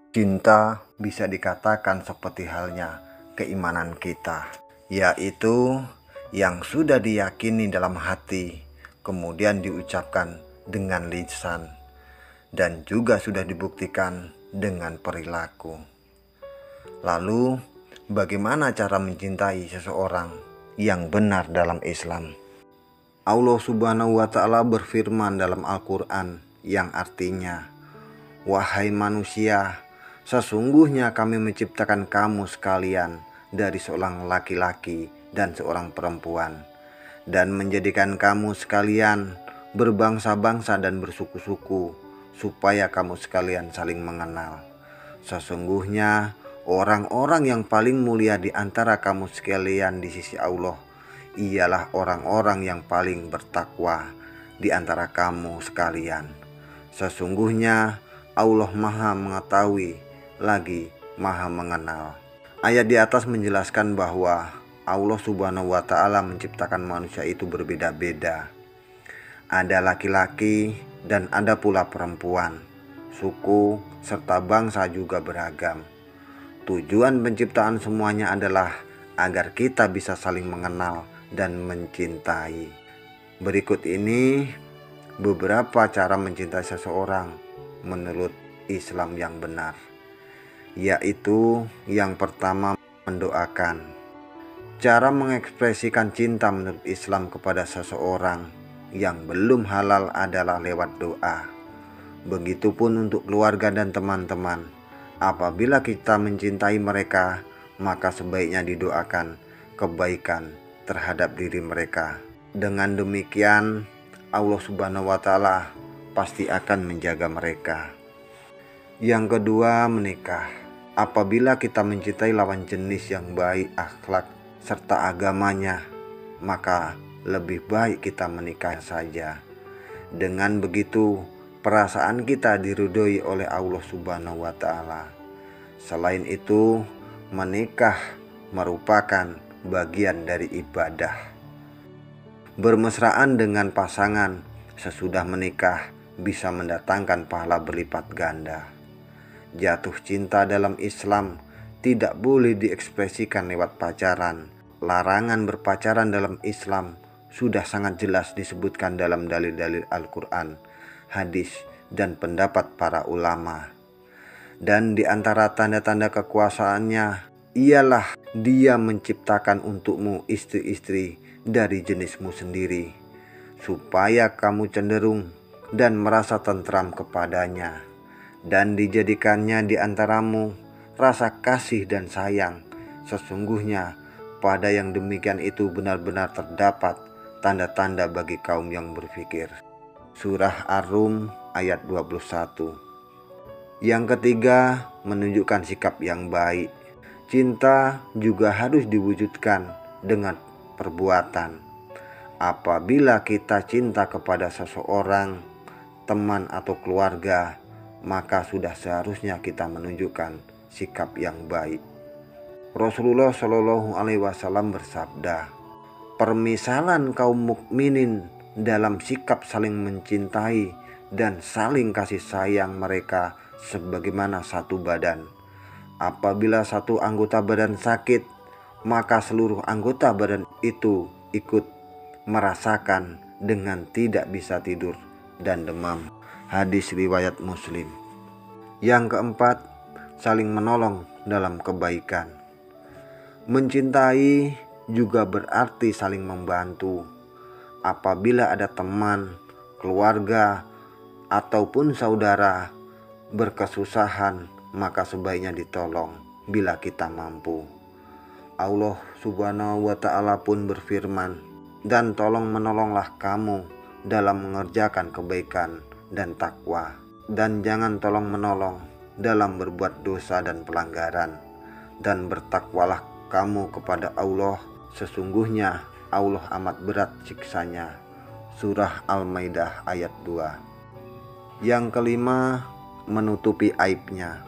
Cinta bisa dikatakan seperti halnya keimanan kita, yaitu yang sudah diyakini dalam hati, kemudian diucapkan dengan lisan, dan juga sudah dibuktikan dengan perilaku. Lalu, bagaimana cara mencintai seseorang yang benar dalam Islam? Allah Subhanahu wa Ta'ala berfirman dalam Al-Quran yang artinya, "Wahai manusia, sesungguhnya kami menciptakan kamu sekalian dari seorang laki-laki dan seorang perempuan, dan menjadikan kamu sekalian berbangsa-bangsa dan bersuku-suku, supaya kamu sekalian saling mengenal. Sesungguhnya orang-orang yang paling mulia di antara kamu sekalian di sisi Allah ialah orang-orang yang paling bertakwa di antara kamu sekalian. Sesungguhnya Allah Maha Mengetahui lagi Maha Mengenal." Ayat di atas menjelaskan bahwa Allah Subhanahu wa Ta'ala menciptakan manusia itu berbeda-beda. Ada laki-laki dan ada pula perempuan. Suku serta bangsa juga beragam. Tujuan penciptaan semuanya adalah agar kita bisa saling mengenal dan mencintai. Berikut ini beberapa cara mencintai seseorang menurut Islam yang benar, yaitu yang pertama, mendoakan. Cara mengekspresikan cinta menurut Islam kepada seseorang yang belum halal adalah lewat doa. Begitupun untuk keluarga dan teman-teman. Apabila kita mencintai mereka, maka sebaiknya didoakan kebaikan terhadap diri mereka. Dengan demikian, Allah Subhanahu wa Ta'ala pasti akan menjaga mereka. Yang kedua, menikah. Apabila kita mencintai lawan jenis yang baik akhlak serta agamanya, maka lebih baik kita menikah saja. Dengan begitu, perasaan kita diridhoi oleh Allah Subhanahu wa Ta'ala. Selain itu, menikah merupakan bagian dari ibadah. Bermesraan dengan pasangan sesudah menikah bisa mendatangkan pahala berlipat ganda. Jatuh cinta dalam Islam tidak boleh diekspresikan lewat pacaran. Larangan berpacaran dalam Islam sudah sangat jelas disebutkan dalam dalil-dalil Al-Quran, hadis, dan pendapat para ulama. Dan di antara tanda-tanda kekuasaannya ialah Dia menciptakan untukmu istri-istri dari jenismu sendiri, supaya kamu cenderung dan merasa tentram kepadanya, dan dijadikannya di antaramu rasa kasih dan sayang. Sesungguhnya pada yang demikian itu benar-benar terdapat tanda-tanda bagi kaum yang berpikir. Surah Ar-Rum ayat 21. Yang ketiga, menunjukkan sikap yang baik. Cinta juga harus diwujudkan dengan perbuatan. Apabila kita cinta kepada seseorang, teman atau keluarga, maka sudah seharusnya kita menunjukkan sikap yang baik. Rasulullah Shallallahu Alaihi Wasallam bersabda, "Permisalan kaum mukminin dalam sikap saling mencintai dan saling kasih sayang mereka sebagaimana satu badan. Apabila satu anggota badan sakit, maka seluruh anggota badan itu ikut merasakan dengan tidak bisa tidur dan demam." Hadis riwayat Muslim. Yang keempat, saling menolong dalam kebaikan. Mencintai juga berarti saling membantu. Apabila ada teman, keluarga, ataupun saudara berkesusahan, maka sebaiknya ditolong bila kita mampu. Allah Subhanahu wa Ta'ala pun berfirman, "Dan tolong menolonglah kamu dalam mengerjakan kebaikan dan takwa, dan jangan tolong menolong dalam berbuat dosa dan pelanggaran, dan bertakwalah kamu kepada Allah, sesungguhnya Allah amat berat siksanya." Surah Al-Maidah ayat 2. Yang kelima, menutupi aibnya.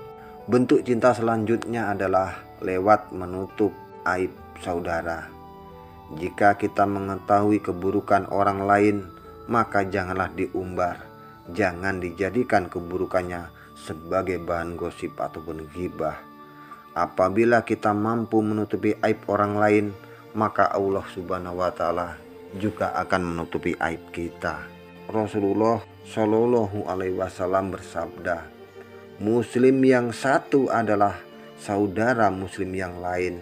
Bentuk cinta selanjutnya adalah lewat menutup aib saudara. Jika kita mengetahui keburukan orang lain, maka janganlah diumbar. Jangan dijadikan keburukannya sebagai bahan gosip ataupun ghibah. Apabila kita mampu menutupi aib orang lain, maka Allah Subhanahu wa Ta'ala juga akan menutupi aib kita. Rasulullah Shallallahu Alaihi Wasallam bersabda, Muslim yang satu adalah saudara Muslim yang lain.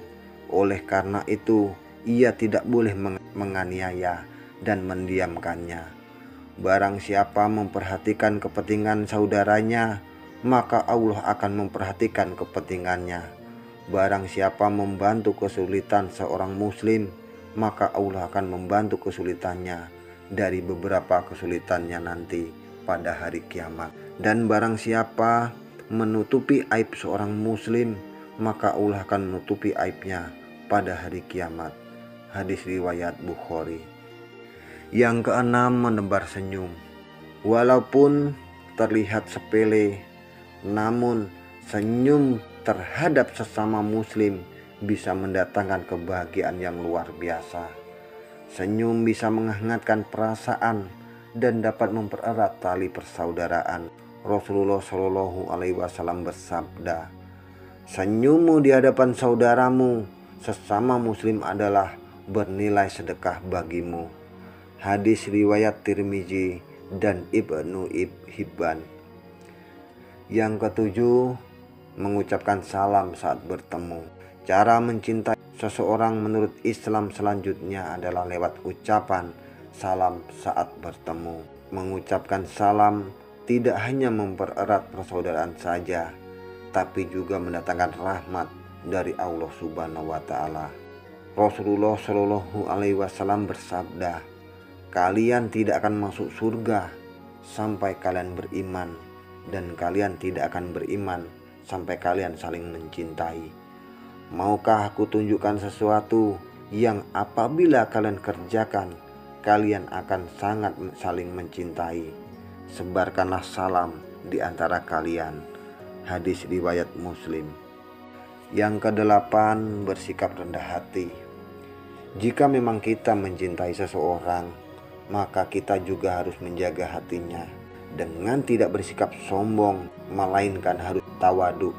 Oleh karena itu, ia tidak boleh menganiaya dan mendiamkannya. Barang siapa memperhatikan kepentingan saudaranya, maka Allah akan memperhatikan kepentingannya. Barang siapa membantu kesulitan seorang muslim, maka Allah akan membantu kesulitannya dari beberapa kesulitannya nanti pada hari kiamat. Dan barang siapa menutupi aib seorang muslim, maka Allah akan menutupi aibnya pada hari kiamat. Hadis riwayat Bukhari. Yang keenam, menebar senyum. Walaupun terlihat sepele, namun senyum terhadap sesama muslim bisa mendatangkan kebahagiaan yang luar biasa. Senyum bisa menghangatkan perasaan dan dapat mempererat tali persaudaraan. Rasulullah Shallallahu Alaihi Wasallam bersabda, senyummu di hadapan saudaramu sesama muslim adalah bernilai sedekah bagimu. Hadis riwayat Tirmizi dan Ibnu Hibban. Yang ketujuh, mengucapkan salam saat bertemu. Cara mencintai seseorang menurut Islam selanjutnya adalah lewat ucapan salam saat bertemu. Mengucapkan salam tidak hanya mempererat persaudaraan saja, tapi juga mendatangkan rahmat dari Allah Subhanahu wa Ta'ala. Rasulullah Shallallahu Alaihi Wasallam bersabda, kalian tidak akan masuk surga sampai kalian beriman, dan kalian tidak akan beriman sampai kalian saling mencintai. Maukah aku tunjukkan sesuatu yang apabila kalian kerjakan, kalian akan sangat saling mencintai? Sebarkanlah salam di antara kalian. Hadis riwayat Muslim. Yang kedelapan, bersikap rendah hati. Jika memang kita mencintai seseorang, maka kita juga harus menjaga hatinya dengan tidak bersikap sombong, melainkan harus tawadu.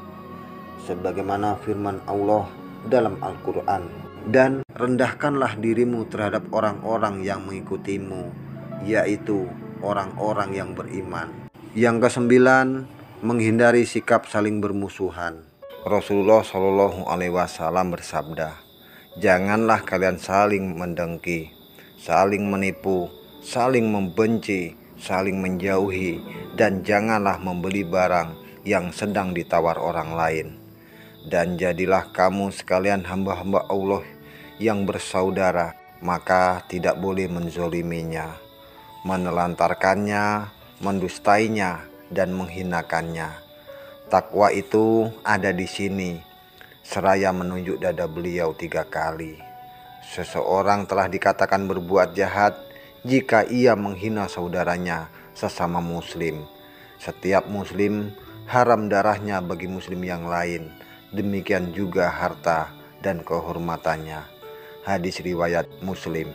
Sebagaimana firman Allah dalam Al-Quran, dan rendahkanlah dirimu terhadap orang-orang yang mengikutimu, yaitu orang-orang yang beriman. Yang kesembilan, menghindari sikap saling bermusuhan. Rasulullah Shallallahu Alaihi Wasallam bersabda, janganlah kalian saling mendengki, saling menipu, saling membenci, saling menjauhi, dan janganlah membeli barang yang sedang ditawar orang lain. Dan jadilah kamu sekalian hamba-hamba Allah yang bersaudara, maka tidak boleh menzoliminya, menelantarkannya, mendustainya, dan menghinakannya. Takwa itu ada di sini, seraya menunjuk dada beliau 3 kali. Seseorang telah dikatakan berbuat jahat jika ia menghina saudaranya sesama muslim. Setiap muslim haram darahnya bagi muslim yang lain, demikian juga harta dan kehormatannya. Hadis riwayat Muslim.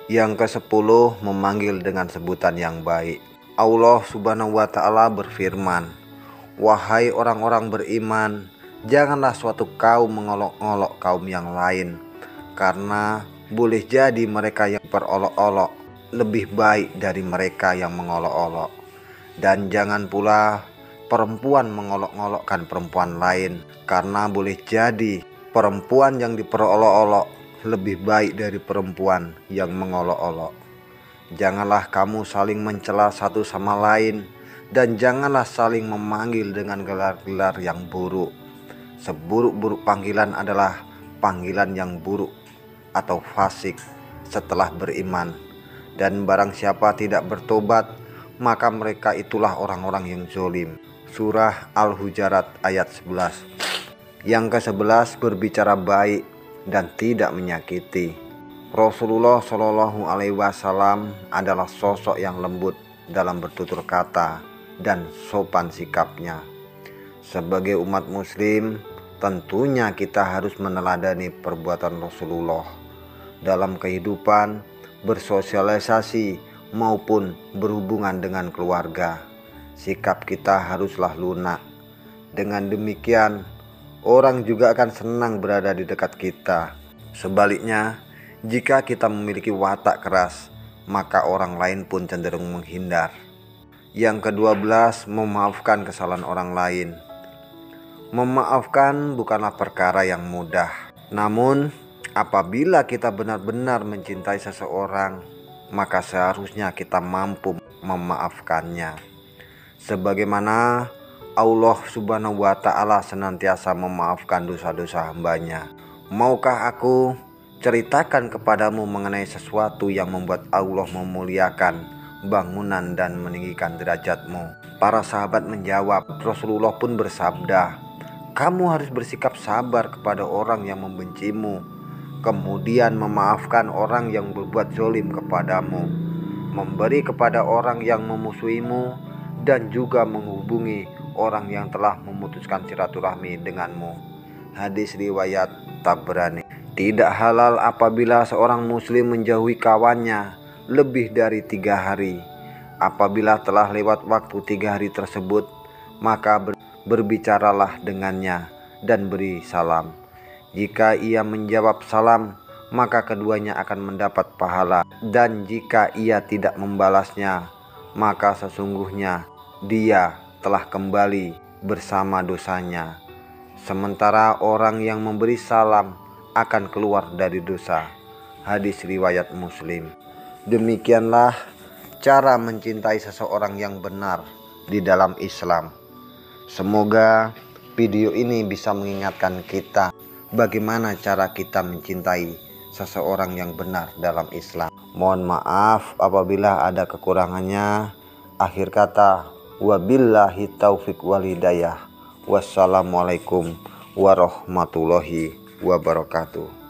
Yang ke-10, memanggil dengan sebutan yang baik. Allah Subhanahu wa Ta'ala berfirman, wahai orang-orang beriman, janganlah suatu kaum mengolok-olok kaum yang lain, karena boleh jadi mereka yang berolok-olok lebih baik dari mereka yang mengolok-olok. Dan jangan pula perempuan mengolok-olokkan perempuan lain, karena boleh jadi perempuan yang diperolok-olok lebih baik dari perempuan yang mengolok-olok. Janganlah kamu saling mencela satu sama lain, dan janganlah saling memanggil dengan gelar-gelar yang buruk. Seburuk-buruk panggilan adalah panggilan yang buruk atau fasik setelah beriman. Dan barang siapa tidak bertobat, maka mereka itulah orang-orang yang zalim. Surah Al-Hujurat ayat 11. Yang ke-11, berbicara baik dan tidak menyakiti. Rasulullah Shallallahu Alaihi Wasallam adalah sosok yang lembut dalam bertutur kata dan sopan sikapnya. Sebagai umat muslim, tentunya kita harus meneladani perbuatan Rasulullah dalam kehidupan, bersosialisasi maupun berhubungan dengan keluarga. sikap kita haruslah lunak. Dengan demikian, orang juga akan senang berada di dekat kita. Sebaliknya, jika kita memiliki watak keras, maka orang lain pun cenderung menghindar. Yang ke-12, memaafkan kesalahan orang lain. Memaafkan bukanlah perkara yang mudah. Namun, apabila kita benar-benar mencintai seseorang, maka seharusnya kita mampu memaafkannya. Sebagaimana Allah Subhanahu wa Ta'ala senantiasa memaafkan dosa-dosa hambanya. Maukah aku ceritakan kepadamu mengenai sesuatu yang membuat Allah memuliakan bangunan dan meninggikan derajatmu? Para sahabat menjawab. Rasulullah pun bersabda, kamu harus bersikap sabar kepada orang yang membencimu, kemudian memaafkan orang yang berbuat zalim kepadamu, memberi kepada orang yang memusuhimu, dan juga menghubungi orang yang telah memutuskan silaturahmi denganmu. Hadis riwayat Tabrani. Tidak halal apabila seorang muslim menjauhi kawannya lebih dari 3 hari. Apabila telah lewat waktu 3 hari tersebut, maka berbicaralah dengannya dan beri salam. Jika ia menjawab salam, maka keduanya akan mendapat pahala. Dan jika ia tidak membalasnya, maka sesungguhnya dia telah kembali bersama dosanya. Sementara orang yang memberi salam akan keluar dari dosa. Hadis riwayat Muslim. Demikianlah cara mencintai seseorang yang benar di dalam Islam. Semoga video ini bisa mengingatkan kita bagaimana cara kita mencintai seseorang yang benar dalam Islam. Mohon maaf apabila ada kekurangannya. Akhir kata, wabillahi taufiq wal hidayah. Wassalamualaikum warahmatullahi wabarakatuh.